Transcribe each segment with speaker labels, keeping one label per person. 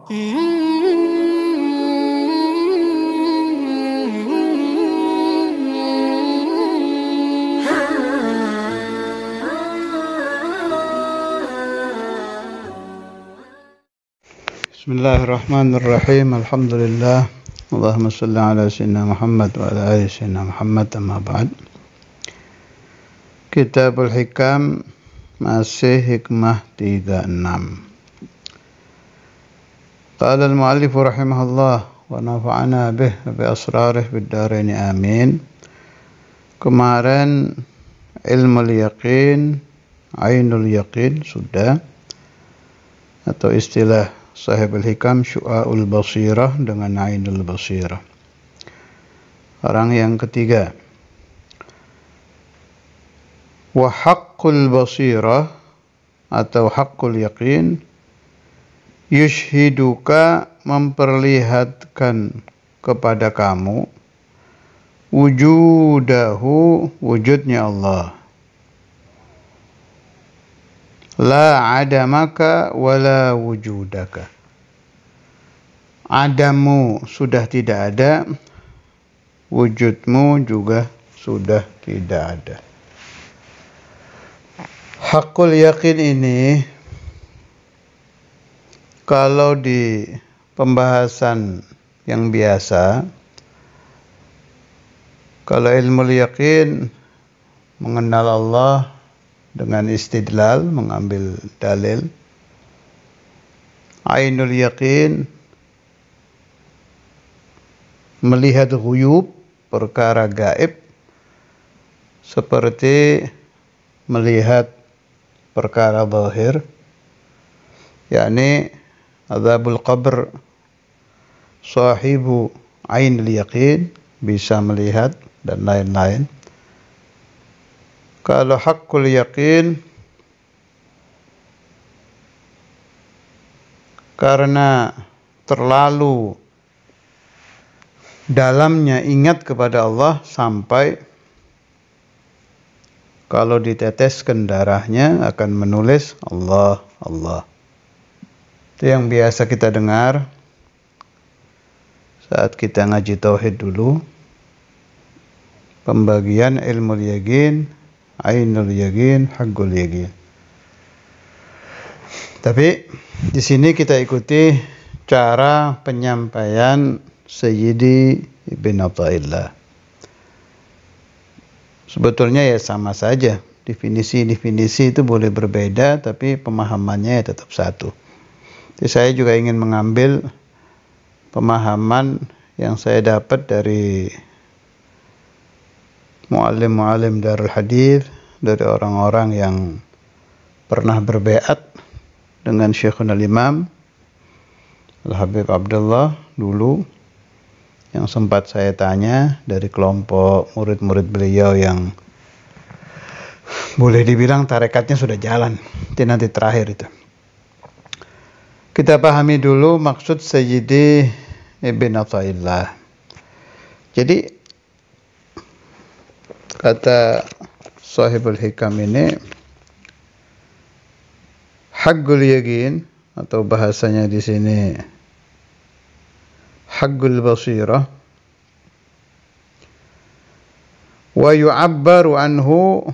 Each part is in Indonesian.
Speaker 1: Bismillahirrahmanirrahim. Alhamdulillah. Allahumma salli ala sayyidina Muhammad wa ala ali sayyidina Muhammad, amma ba'd. Kitabul Hikam, masih hikmah 36. Qala al-mu'allif rahimahullah wa nafa'ana bih bi asrarih bid darain amin. Kemarin ilmul yaqin, ainul yaqin sudah, atau istilah Sahibul Hikam syu'aul basirah dengan ainul basirah. Orang yang ketiga, wa haqqul basirah atau haqqul yaqin yushhiduka, memperlihatkan kepada kamu wujudahu, wujudnya Allah, la adamaka wala wujudaka, adamu sudah tidak ada, wujudmu juga sudah tidak ada. Hakul yakin ini kalau di pembahasan yang biasa, kalau ilmu yakin mengenal Allah dengan istidlal, mengambil dalil. Ainul yaqin melihat ghuyub, perkara gaib, seperti melihat perkara zahir, yakni azabul qabr. Sahibu ainul yaqin bisa melihat dan lain-lain. Kalau haqqul yaqin, karena terlalu dalamnya ingat kepada Allah sampai kalau diteteskan darahnya akan menulis Allah, Allah. Itu yang biasa kita dengar saat kita ngaji tauhid dulu. Pembagian ilmu yaqin, ainul yaqin, haqqul yaqin. Tapi di sini kita ikuti cara penyampaian Sayyidi Ibn Athaillah. Sebetulnya ya sama saja, definisi-definisi itu boleh berbeda, tapi pemahamannya ya tetap satu. Jadi saya juga ingin mengambil pemahaman yang saya dapat dari muallim-muallim Darul Hadits, dari orang-orang yang pernah berbaiat dengan Syekhuna al-Imam Al-Habib Abdullah dulu, yang sempat saya tanya dari kelompok murid-murid beliau yang boleh dibilang tarekatnya sudah jalan. Itu nanti terakhir itu. Kita pahami dulu maksud Sayyidi Ibn Athaillah. Jadi kata Sahibul Hikam ini, haqqul yaqin atau bahasanya di sini haqqul basirah, wa yu'abbaru anhu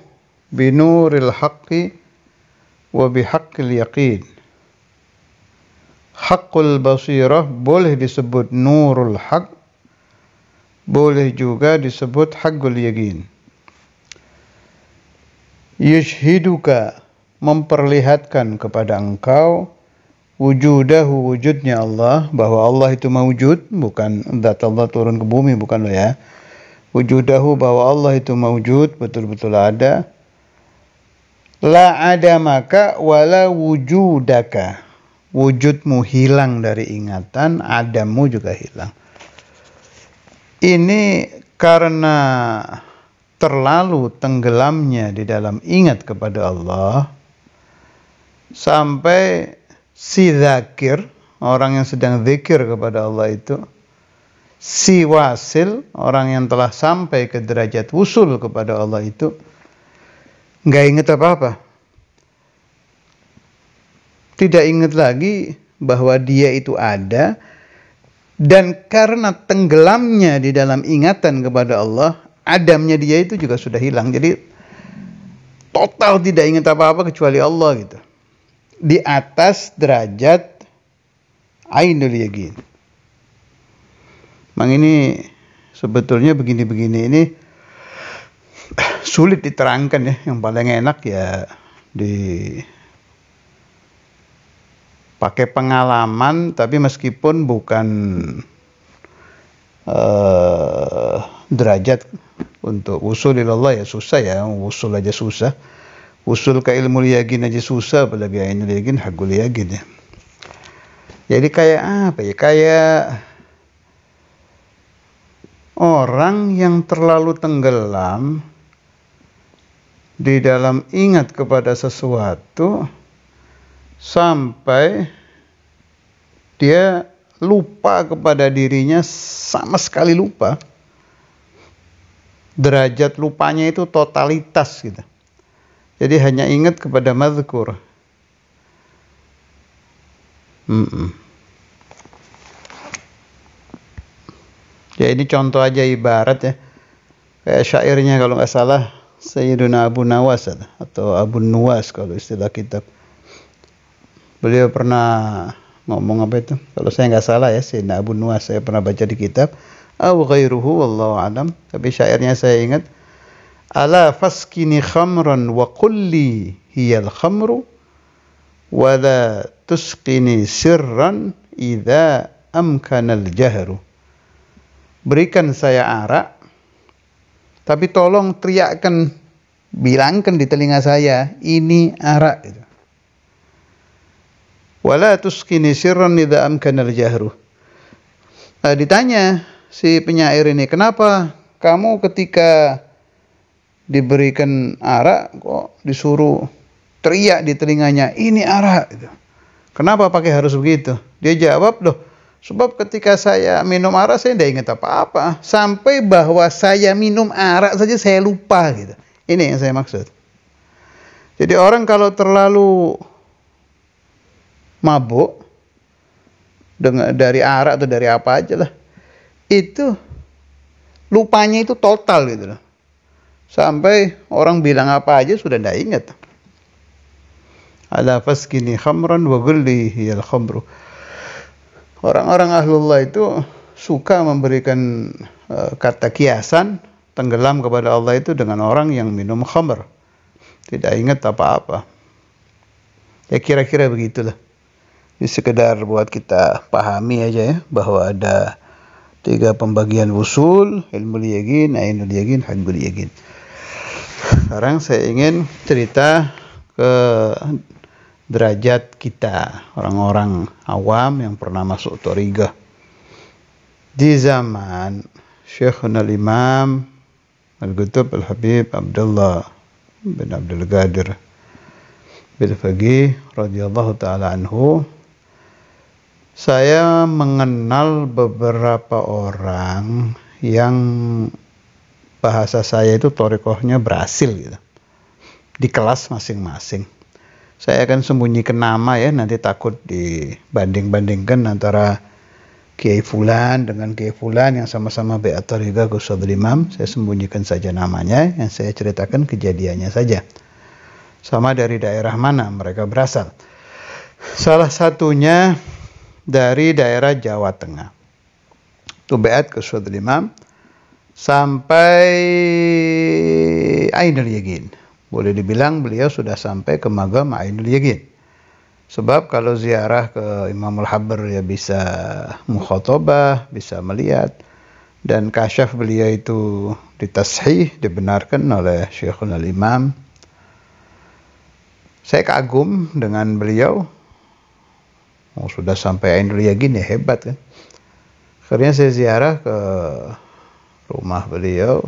Speaker 1: binuril haqqi wa bihaqqil yaqin. Haqqul basirah boleh disebut nurul haqq, boleh juga disebut haqqul yaqin. Yushhiduka, memperlihatkan kepada engkau wujudahu, wujudnya Allah, bahwa Allah itu mawujud, bukan zat Allah turun ke bumi, bukan loh ya. Wujudahu, bahwa Allah itu mawujud, betul-betul ada. La adamaka wala wujudaka, wujudmu hilang dari ingatan, adammu juga hilang. Ini karena terlalu tenggelamnya di dalam ingat kepada Allah, sampai si zakir, orang yang sedang zikir kepada Allah itu, si wasil, orang yang telah sampai ke derajat wusul kepada Allah itu, nggak ingat apa-apa. Tidak ingat lagi bahwa dia itu ada, dan karena tenggelamnya di dalam ingatan kepada Allah, adamnya dia itu juga sudah hilang. Jadi total tidak ingat apa-apa kecuali Allah gitu. Di atas derajat ainul yaqin. Mang ini sebetulnya begini-begini ini sulit diterangkan ya. Yang paling enak ya pakai pengalaman, tapi meskipun bukan derajat untuk usul ilallah ya susah ya. Usul aja susah. Usul ke ilmu yaqin aja susah, apalagi ainul yaqin, haqqul yaqin ya. Jadi kayak apa ya? Kayak orang yang terlalu tenggelam di dalam ingat kepada sesuatu sampai dia lupa kepada dirinya, sama sekali lupa. Derajat lupanya itu totalitas gitu. Jadi hanya ingat kepada mazkur. Ya ini contoh aja ibarat ya. Kayak syairnya kalau nggak salah Sayyiduna Abu Nawas atau Abu Nuwas kalau istilah kitab. Beliau pernah ngomong apa itu? Kalau saya nggak salah ya, Sayyidina Abu Nuwas saya pernah baca di kitab. Aw ghairuhu wallahu alam. Tapi syairnya saya ingat. Ala faskini khamran wa qulli hiyal khamru wa la tusqini sirran idza amkanal jahru. Berikan saya arak, tapi tolong teriakkan, bilangkan di telinga saya, ini arak gitu. Wala tusqini sirran idza amkanal jahru. Ditanya si penyair ini, kenapa kamu ketika diberikan arak kok disuruh teriak di telinganya, ini arak gitu. Kenapa pakai harus begitu? Dia jawab, loh, sebab ketika saya minum arak saya tidak ingat apa-apa. Sampai bahwa saya minum arak saja saya lupa gitu. Ini yang saya maksud. Jadi orang kalau terlalu mabuk dari arak atau dari apa aja lah, itu lupanya itu total gitu loh. Sampai orang bilang apa aja sudah tidak ingat. Ala faskini khamran wa gulli hiyal khamru. Orang-orang ahlullah itu suka memberikan kata kiasan, tenggelam kepada Allah itu dengan orang yang minum khamr. Tidak ingat apa-apa. Ya kira-kira begitulah. Ini sekedar buat kita pahami aja ya, bahwa ada 3 pembagian usul, ilmu yaqin, ainul yaqin, haqqul yaqin. Sekarang saya ingin cerita ke derajat kita, orang-orang awam yang pernah masuk thariqah. Di zaman Syekhuna al-Imam Al-Qutb Al-Habib Abdullah bin Abdul Qadir Bil-Faqih radhiyallahu ta'ala anhu, saya mengenal beberapa orang yang bahasa saya itu thariqahnya berhasil gitu, di kelas masing-masing. Saya akan sembunyikan nama ya, nanti takut dibanding-bandingkan antara Kiai Fulan dengan Kiai Fulan yang sama-sama baiat thariqah ke Ustadzul Imam. Saya sembunyikan saja namanya, yang saya ceritakan kejadiannya saja. Sama dari daerah mana mereka berasal. Salah satunya dari daerah Jawa Tengah. Itu baiat ke Ustadzul Imam sampai ainul yaqin. Boleh dibilang beliau sudah sampai ke maqam ainul yaqin. Sebab kalau ziarah ke Imamul Habr ya bisa mukhatabah, bisa melihat. Dan kasyaf beliau itu ditashih, dibenarkan oleh Syekhul Imam. Saya kagum dengan beliau. Sudah sampai ainul yaqin ya, hebat kan. Akhirnya saya ziarah ke rumah beliau.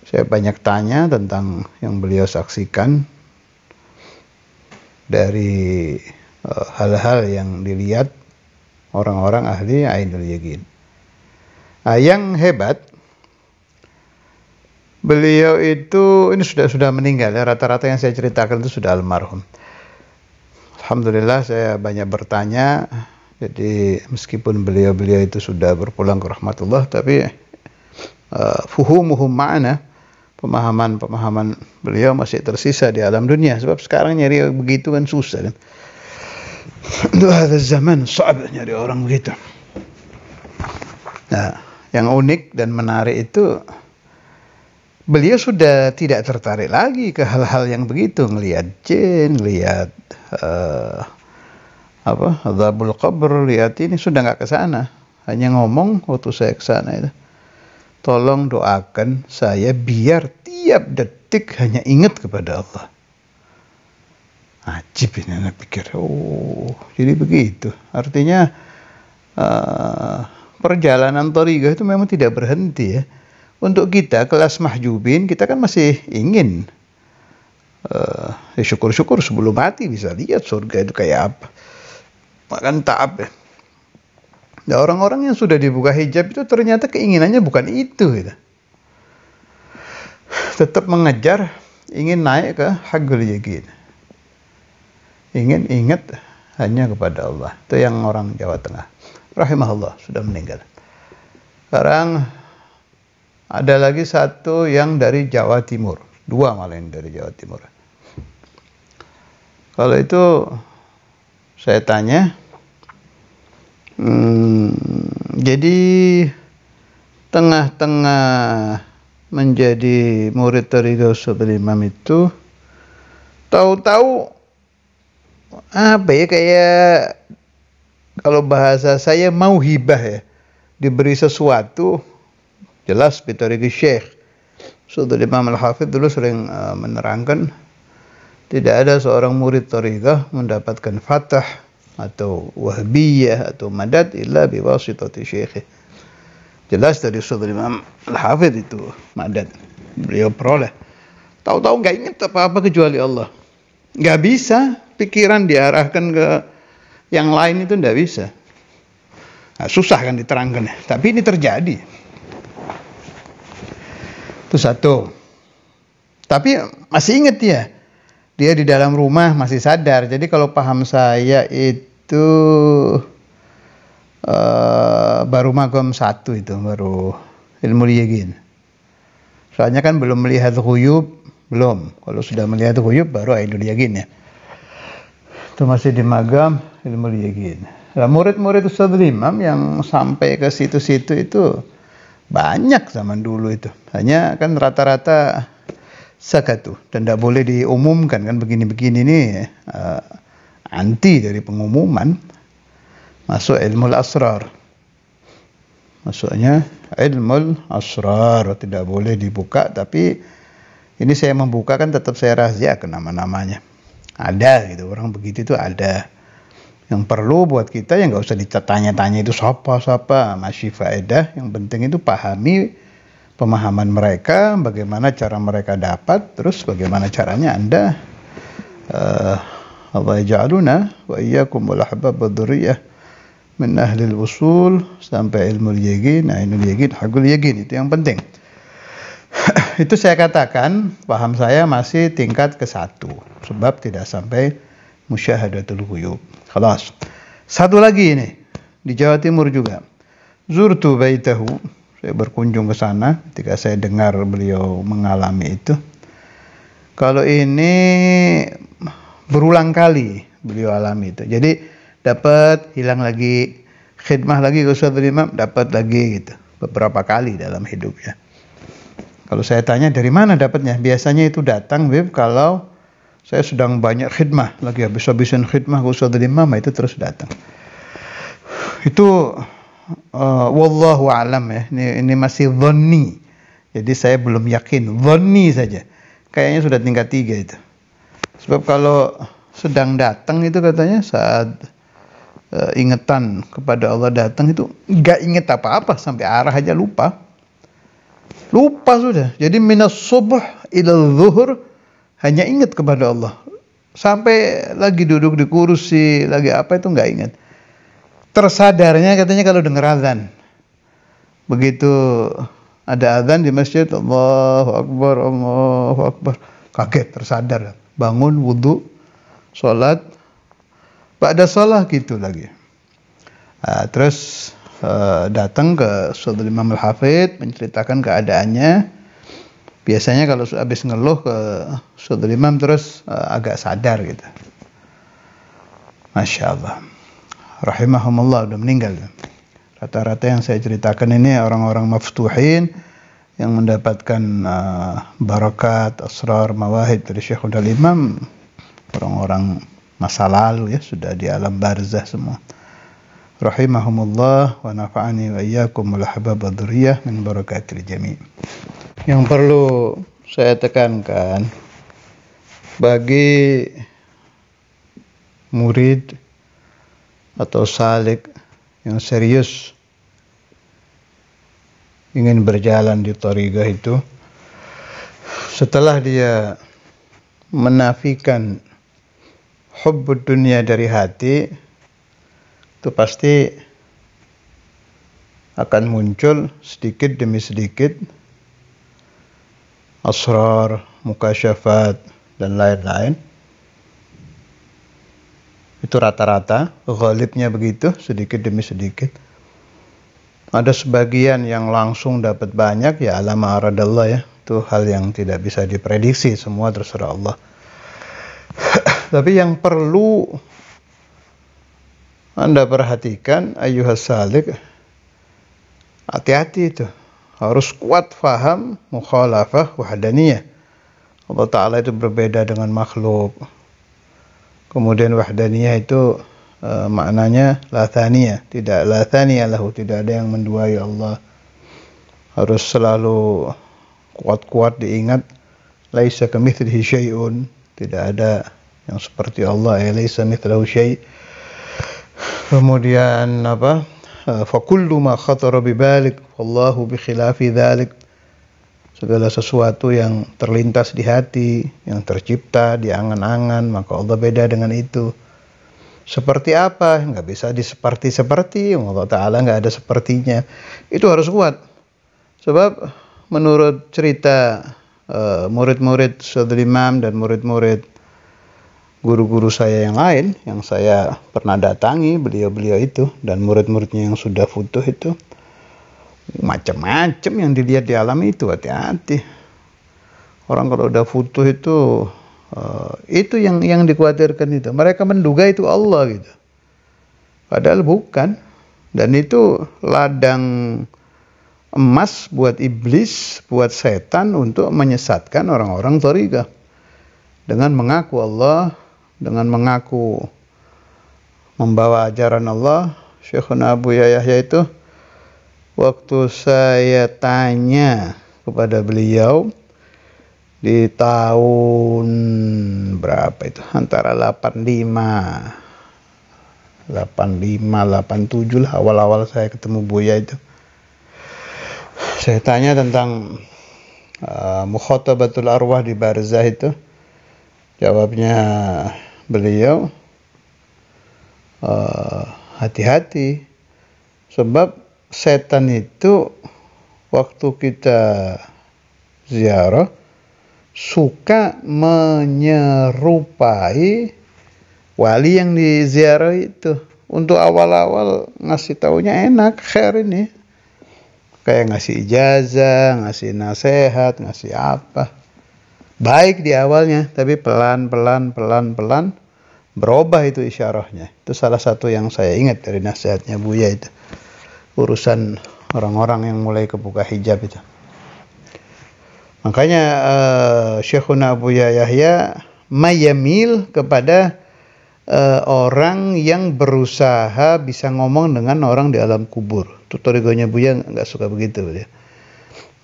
Speaker 1: Saya banyak tanya tentang yang beliau saksikan dari hal-hal yang dilihat orang-orang ahli ainul yaqin. Yang hebat, beliau itu ini sudah meninggal ya, rata-rata yang saya ceritakan itu sudah almarhum. Alhamdulillah saya banyak bertanya. Jadi meskipun beliau-beliau itu sudah berpulang ke rahmatullah, tapi fuhumuhum ma'ana, pemahaman-pemahaman beliau masih tersisa di alam dunia. Sebab sekarang nyari begitu kan susah kan. Untuk hadha zaman sa'ab nyari orang begitu. Nah, yang unik dan menarik itu beliau sudah tidak tertarik lagi ke hal-hal yang begitu, ngelihat jin, ngelihat azabul qabr, lihat ini, sudah nggak ke sana. Hanya ngomong waktu saya ke sana itu, tolong doakan saya biar tiap detik hanya ingat kepada Allah. Ajib ini, anak pikir, jadi begitu. Artinya perjalanan thariqah itu memang tidak berhenti ya. Untuk kita kelas mahjubin, kita kan masih ingin syukur-syukur sebelum mati bisa lihat surga itu kayak apa. Makan ta'ab ya. Nah, orang-orang yang sudah dibuka hijab itu ternyata keinginannya bukan itu gitu. Tetap mengejar, ingin naik ke haqqul yaqin. Ingin ingat hanya kepada Allah. Itu yang orang Jawa Tengah. Rahimahullah, sudah meninggal. Sekarang ada lagi satu yang dari Jawa Timur. 2 malah yang dari Jawa Timur. Kalau itu saya tanya, jadi tengah-tengah menjadi murid thariqah Ustadz Imam itu, tahu-tahu apa ya, kayak kalau bahasa saya mau hibah ya, diberi sesuatu. Jelas di thariqah Syekh Ustadz Imam Al-Hafidh dulu sering menerangkan, tidak ada seorang murid thariqah mendapatkan fatah atau wahbiyah atau madad illa biwasitati syekh. Jelas dari Ustadz Imam Al-Hafidh itu madad beliau peroleh. Tahu-tahu nggak ingat apa-apa kecuali Allah. Nggak bisa pikiran diarahkan ke yang lain, itu nggak bisa. Nah, susah kan diterangkan ya. Tapi ini terjadi. Itu satu. Tapi masih ingat dia di dalam rumah masih sadar. Jadi kalau paham saya itu baru magam 1 itu, baru ilmu yaqin. Soalnya kan belum melihat ghuyub, belum. Kalau sudah melihat ghuyub baru ainul yaqin ya. Itu masih di magam ilmu yaqin. Nah, murid-murid Ustadz Imam yang sampai ke situ-situ itu banyak zaman dulu itu. Hanya kan rata-rata sakatu, dan tidak boleh diumumkan kan, begini-begini ini anti dari pengumuman. Masuk ilmu asrar, masuknya ilmu asrar, tidak boleh dibuka. Tapi ini saya membuka kan tetap saya rahasiakan nama-namanya. Ada gitu, orang begitu itu ada. Yang perlu buat kita yang nggak usah ditanya-tanya itu siapa, masih faedah. Yang penting itu pahami pemahaman mereka, bagaimana cara mereka dapat, terus bagaimana caranya Anda Allah yaj'aluna wa iyyakum wal ahbab wad dzurriyyah min ahlil usul sampai ilmu yaqin, ainul yaqin, haqqul yaqin, itu yang penting. Itu saya katakan paham saya masih tingkat ke-1 sebab tidak sampai musyahadatul ghuyub. Khalas. Satu lagi ini di Jawa Timur juga. Zurtu baitahu, saya berkunjung ke sana ketika saya dengar beliau mengalami itu. Kalau ini berulang kali beliau alami itu. Jadi dapat, hilang lagi, khidmah lagi ke Ustadz Imam, dapat lagi gitu. Beberapa kali dalam hidupnya. Kalau saya tanya dari mana dapatnya? Biasanya itu datang kalau saya sedang banyak khidmah, lagi habis-habisan khidmah ke Ustadz Imam, itu terus datang. Itu wallahu a'lam ya. Ini masih dhanni. Jadi saya belum yakin, dhanni saja. Kayaknya sudah tingkat 3 itu. Sebab kalau sedang datang itu katanya saat ingatan kepada Allah datang itu enggak ingat apa-apa, sampai arah aja lupa. Lupa sudah. Jadi minas subuh ila zuhur hanya ingat kepada Allah. Sampai lagi duduk di kursi, lagi apa itu enggak ingat. Tersadarnya katanya kalau dengar azan. Begitu ada azan di masjid, Allahu Akbar, Allahu Akbar. Kaget, tersadar. Bangun, wudu, sholat, Ba'da shalah gitu lagi. Terus datang ke Saudara Imam Al-Hafidh menceritakan keadaannya. Biasanya kalau habis ngeluh ke Saudara Imam terus agak sadar gitu. Masya Allah. Rahimahumullah, udah meninggal. Rata-rata yang saya ceritakan ini orang-orang maftuhin yang mendapatkan barakat, asrar, mawahid dari Syekhul Imam, orang-orang masa lalu ya, sudah di alam barzah semua. Rahimahumullah wa nafa'ani wa iyyakum wal ahbab wa dzurriyyah min barakatil jami'. Yang perlu saya tekankan bagi murid atau salik yang serius ingin berjalan di thariqah itu, setelah dia menafikan hubbud dunia dari hati, itu pasti akan muncul sedikit demi sedikit asrar, mukasyafat, dan lain-lain. Itu rata-rata, ghalibnya begitu, sedikit demi sedikit. Ada sebagian yang langsung dapat banyak, ya alama aradallah ya. Itu hal yang tidak bisa diprediksi, semua terserah Allah. Tapi yang perlu Anda perhatikan, ayyuhas salik, hati-hati itu. Harus kuat faham mukhalafah wahdaniyah. Allah Ta'ala itu berbeda dengan makhluk. Kemudian wahdaniyah itu maknanya la thaniyah. Tidak la thaniyah lahu, tidak ada yang menduai Allah. Harus selalu kuat-kuat diingat. Laisa kamitslihi syai'un. Tidak ada yang seperti Allah. Laisa mithlahu syai'. Kemudian apa? Fa kullu ma khatara bi balik wallahu bi khilafi dzalik. Segala sesuatu yang terlintas di hati, yang tercipta di angan-angan, maka Allah beda dengan itu. Seperti apa? Nggak bisa seperti Allah Ta'ala nggak ada sepertinya. Itu harus kuat. Sebab menurut cerita murid-murid Saudara Imam dan murid-murid guru-guru saya yang lain, yang saya pernah datangi, beliau-beliau itu, dan murid-muridnya yang sudah futuh itu, macam-macam yang dilihat di alam itu, hati-hati. Orang kalau udah futuh itu yang dikhawatirkan itu. Mereka menduga itu Allah gitu. Padahal bukan. Dan itu ladang emas buat iblis, buat setan untuk menyesatkan orang-orang thariqah. Dengan mengaku Allah, dengan mengaku membawa ajaran Allah. Syekhuna Abu Yahya itu, waktu saya tanya kepada beliau di tahun berapa itu, antara 85, 87 lah, awal-awal saya ketemu Buya itu. Saya tanya tentang mukhatabatul arwah di barzah itu. Jawabnya beliau, hati-hati, sebab setan itu waktu kita ziarah suka menyerupai wali yang diziarah itu. Untuk awal-awal ngasih taunya enak, khair ini. Kayak ngasih ijazah, ngasih nasihat, ngasih apa. Baik di awalnya, tapi pelan-pelan berubah itu isyarahnya. Itu salah satu yang saya ingat dari nasihatnya Buya itu. Urusan orang-orang yang mulai kebuka hijab itu. Makanya Syekhuna Abu Yahya mayamil kepada orang yang berusaha bisa ngomong dengan orang di alam kubur. Tutorialnya Buya nggak suka begitu dia.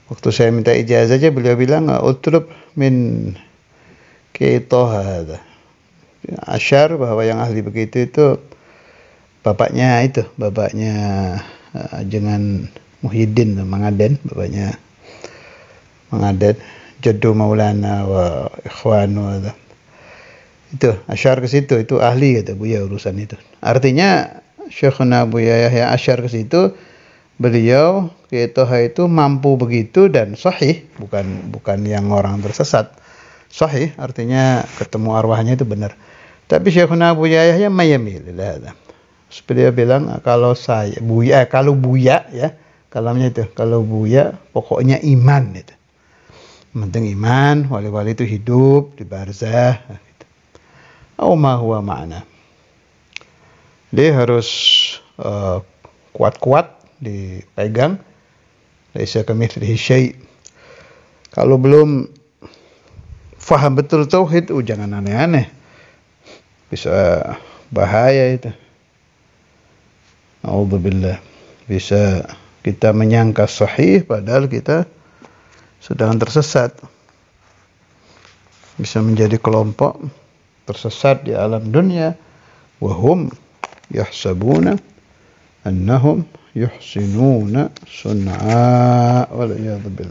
Speaker 1: Waktu saya minta ijazah aja beliau bilang utlub min kaitoha. Asyar bahwa yang ahli begitu itu bapaknya Jangan Muhyiddin Mangaden, bapaknya Mangaden, jaddu Maulana wa ikhwanu. Itu asyar ke situ, itu ahli kata Buya urusan itu. Artinya Syekhuna Abu Yahya asyar ke situ, beliau Toha itu mampu begitu dan sahih, bukan yang orang tersesat. Sahih artinya ketemu arwahnya itu benar. Tapi Syekhuna Buya Yahya mayamil ila hadza. Seperti dia bilang kalau Buya ya, kalamnya itu kalau Buya pokoknya iman itu. Penting iman, wali-wali itu hidup di barzah gitu. Au ma huwa ma'na. Dia harus kuat-kuat dipegang. Laisa kamitslihi syai'. Kalau belum faham betul tauhid, jangan aneh-aneh. Bisa bahaya itu. A'udzubillah. Bisa kita menyangka sahih padahal kita sedang tersesat. Bisa menjadi kelompok tersesat di alam dunia. Wahum yahsabuna annahum yuhsinuna sun'a. Wal'iyadzubillah.